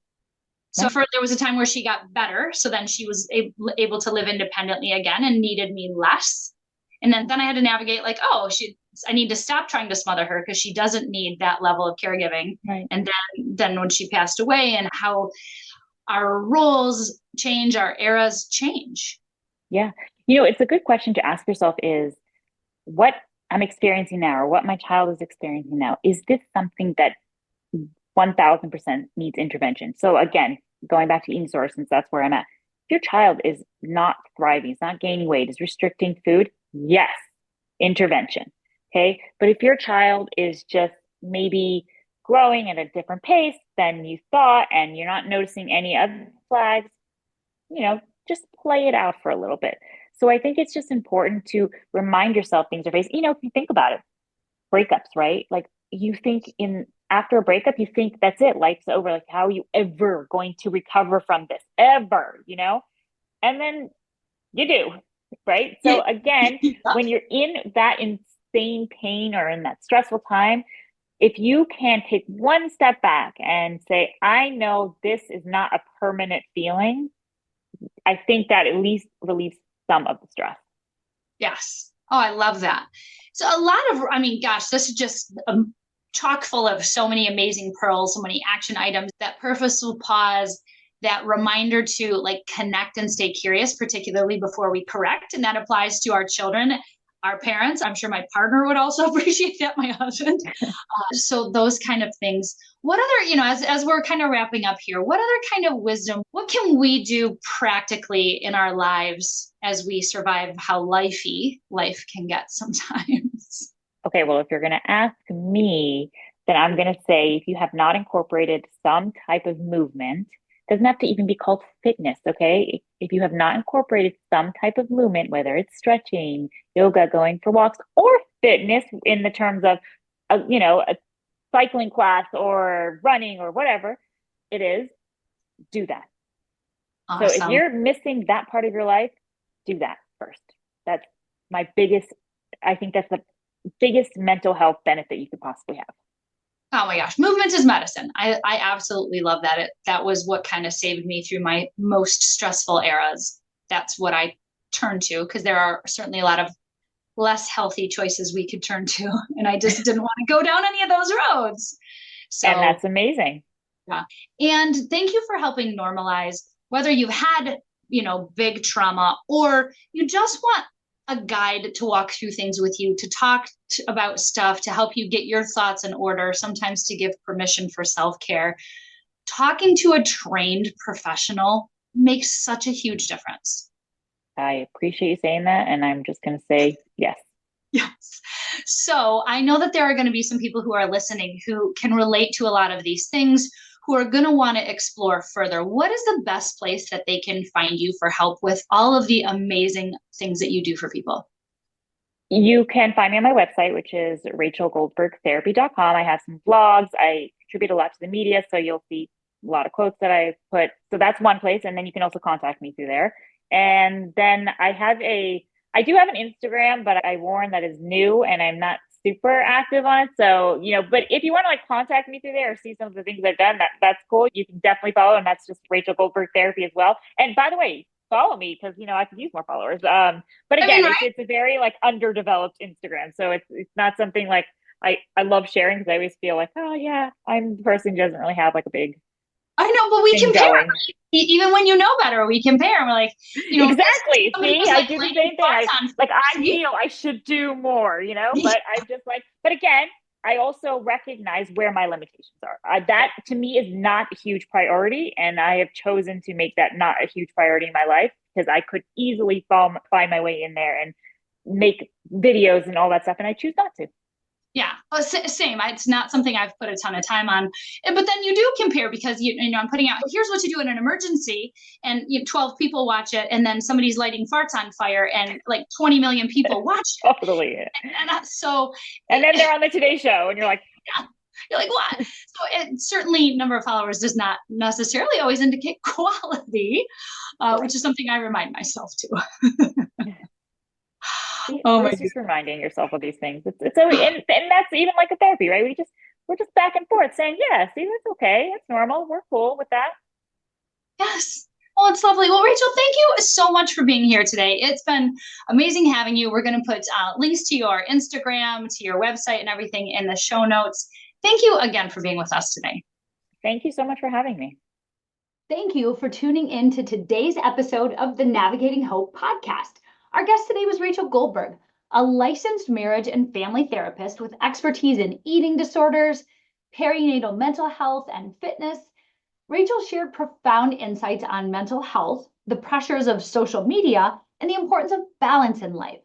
S1: So there was a time where she got better, so then she was able to live independently again and needed me less. And then I had to navigate like, I need to stop trying to smother her because she doesn't need that level of caregiving.
S2: Right.
S1: And then when she passed away, and how our roles change, our eras change.
S2: Yeah. It's a good question to ask yourself is what I'm experiencing now or what my child is experiencing now, is this something that 1000% needs intervention? So again, going back to eating disorder, since that's where I'm at, if your child is not thriving, is not gaining weight, is restricting food, yes, intervention. Okay. But if your child is just maybe growing at a different pace than you thought and you're not noticing any other flags, just play it out for a little bit. So I think it's just important to remind yourself things are facing. If you think about it, breakups, right? Like you think in after a breakup, you think that's it, life's over. Like, how are you ever going to recover from this? Ever, And then you do, right? So again, when you're in that insane pain or in that stressful time, if you can take one step back and say, I know this is not a permanent feeling, I think that at least relieves some of the stress.
S1: Yes. Oh, I love that. So a lot of, I mean, gosh, this is just chock full of so many amazing pearls, so many action items, that purposeful pause, that reminder to like connect and stay curious, particularly before we correct. And that applies to our children, our parents. I'm sure my partner would also appreciate that, my husband. So those kind of things. What other, as we're kind of wrapping up here, what other kind of wisdom, what can we do practically in our lives as we survive how lifey life can get sometimes?
S2: Okay, well, if you're going to ask me, then I'm going to say if you have not incorporated some type of movement, doesn't have to even be called fitness, okay? If you have not incorporated some type of movement, whether it's stretching, yoga, going for walks, or fitness in the terms of, a cycling class or running or whatever it is, do that.
S1: Awesome.
S2: So if you're missing that part of your life, do that first. That's I think that's the biggest mental health benefit you could possibly have.
S1: Oh my gosh, movement is medicine. I absolutely love that. That was what kind of saved me through my most stressful eras. That's what I turned to, because there are certainly a lot of less healthy choices we could turn to. And I just didn't want to go down any of those roads. So,
S2: and that's amazing.
S1: Yeah. And thank you for helping normalize whether you've had, big trauma, or you just want a guide to walk through things with you, to talk about stuff, to help you get your thoughts in order, sometimes to give permission for self-care. Talking to a trained professional makes such a huge difference.
S2: I appreciate you saying that. And I'm just going to say yes.
S1: Yes. So I know that there are going to be some people who are listening who can relate to a lot of these things, who are going to want to explore further. What is the best place that they can find you for help with all of the amazing things that you do for people?
S2: You can find me on my website, which is rachelgoldbergtherapy.com. I have some blogs. I contribute a lot to the media, so you'll see a lot of quotes that I put. So that's one place. And then you can also contact me through there. And then I do have an Instagram, but I warn that is new and I'm not super active on it. So, but if you want to contact me through there or see some of the things I've done, that's cool. You can definitely follow. And that's just Rachel Goldberg Therapy as well. And by the way, follow me because, I could use more followers. But again, it's a very underdeveloped Instagram. So it's not something I love sharing because I always feel like, oh yeah, I'm the person who doesn't really have a big,
S1: I know, but we compare. Going. Even when you know better, we compare. We're like,
S2: exactly. See, I do the same thing. I feel I should do more, but I'm just but again, I also recognize where my limitations are. That to me is not a huge priority. And I have chosen to make that not a huge priority in my life because I could easily find my way in there and make videos and all that stuff. And I choose not to.
S1: Yeah, same. It's not something I've put a ton of time on. But then you do compare because, I'm putting out, here's what to do in an emergency, and 12 people watch it, and then somebody's lighting farts on fire, and 20 million people watch
S2: it. Totally. And then they're on the Today Show, and you're like,
S1: yeah. You're like, what? So certainly number of followers does not necessarily always indicate quality, which is something I remind myself to.
S2: Oh my just reminding yourself of these things. It's so, and that's even like a therapy, right? We're just back and forth saying, yeah, see, that's okay. It's normal. We're cool with that.
S1: Yes. Well, it's lovely. Well, Rachel, thank you so much for being here today. It's been amazing having you. We're going to put links to your Instagram, to your website, and everything in the show notes. Thank you again for being with us today.
S2: Thank you so much for having me.
S1: Thank you for tuning in to today's episode of the Navigating Hope podcast. Our guest today was Rachel Goldberg, a licensed marriage and family therapist with expertise in eating disorders, perinatal mental health, and fitness. Rachel shared profound insights on mental health, the pressures of social media, and the importance of balance in life.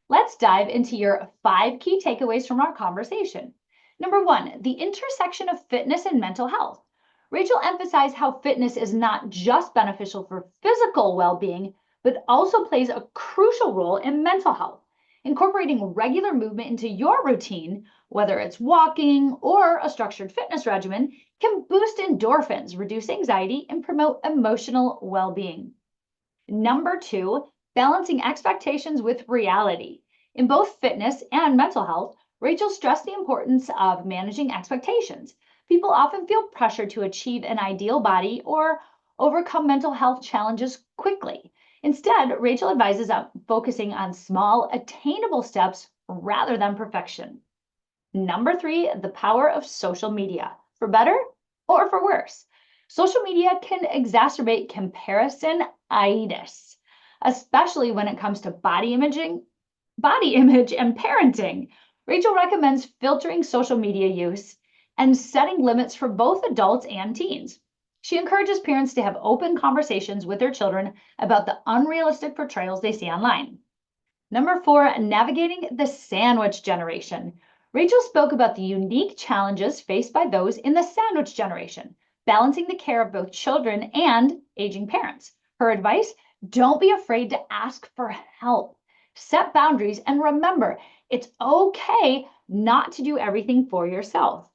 S1: Let's dive into your 5 key takeaways from our conversation. Number 1, the intersection of fitness and mental health. Rachel emphasized how fitness is not just beneficial for physical well-being, but also plays a crucial role in mental health. Incorporating regular movement into your routine, whether it's walking or a structured fitness regimen, can boost endorphins, reduce anxiety, and promote emotional well-being. Number 2, balancing expectations with reality. In both fitness and mental health, Rachel stressed the importance of managing expectations. People often feel pressure to achieve an ideal body or overcome mental health challenges quickly. Instead, Rachel advises on focusing on small, attainable steps rather than perfection. Number 3, the power of social media, for better or for worse. Social media can exacerbate comparison-itis, especially when it comes to body image and parenting. Rachel recommends filtering social media use and setting limits for both adults and teens. She encourages parents to have open conversations with their children about the unrealistic portrayals they see online. Number 4, navigating the sandwich generation. Rachel spoke about the unique challenges faced by those in the sandwich generation, balancing the care of both children and aging parents. Her advice: don't be afraid to ask for help. Set boundaries and remember, it's okay not to do everything for yourself.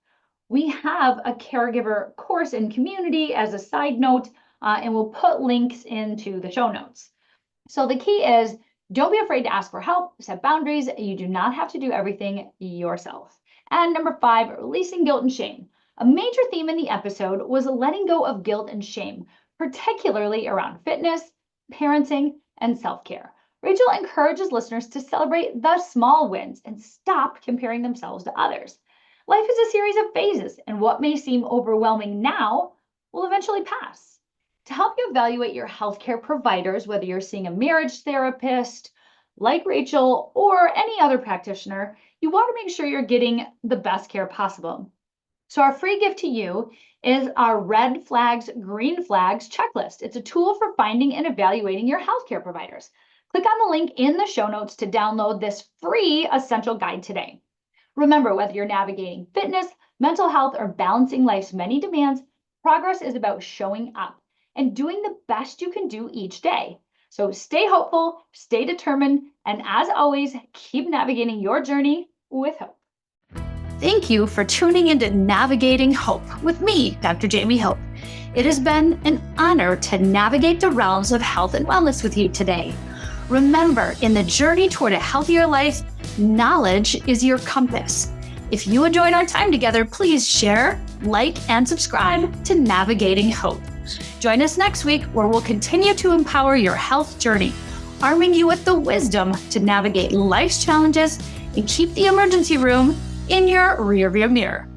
S1: We have a caregiver course and community as a side note, and we'll put links into the show notes. So the key is, don't be afraid to ask for help, set boundaries. You do not have to do everything yourself. And number 5, releasing guilt and shame. A major theme in the episode was letting go of guilt and shame, particularly around fitness, parenting, and self-care. Rachel encourages listeners to celebrate the small wins and stop comparing themselves to others. Life is a series of phases, and what may seem overwhelming now will eventually pass. To help you evaluate your healthcare providers, whether you're seeing a marriage therapist like Rachel or any other practitioner, you want to make sure you're getting the best care possible. So our free gift to you is our red flags, green flags checklist. It's a tool for finding and evaluating your healthcare providers. Click on the link in the show notes to download this free essential guide today. Remember, whether you're navigating fitness, mental health, or balancing life's many demands, progress is about showing up and doing the best you can do each day. So stay hopeful, stay determined, and as always, keep navigating your journey with hope. Thank you for tuning into Navigating Hope with me, Dr. Jaime Hope. It has been an honor to navigate the realms of health and wellness with you today. Remember, in the journey toward a healthier life, knowledge is your compass. If you enjoyed our time together, please share, like, and subscribe to Navigating Hope. Join us next week where we'll continue to empower your health journey, arming you with the wisdom to navigate life's challenges and keep the emergency room in your rearview mirror.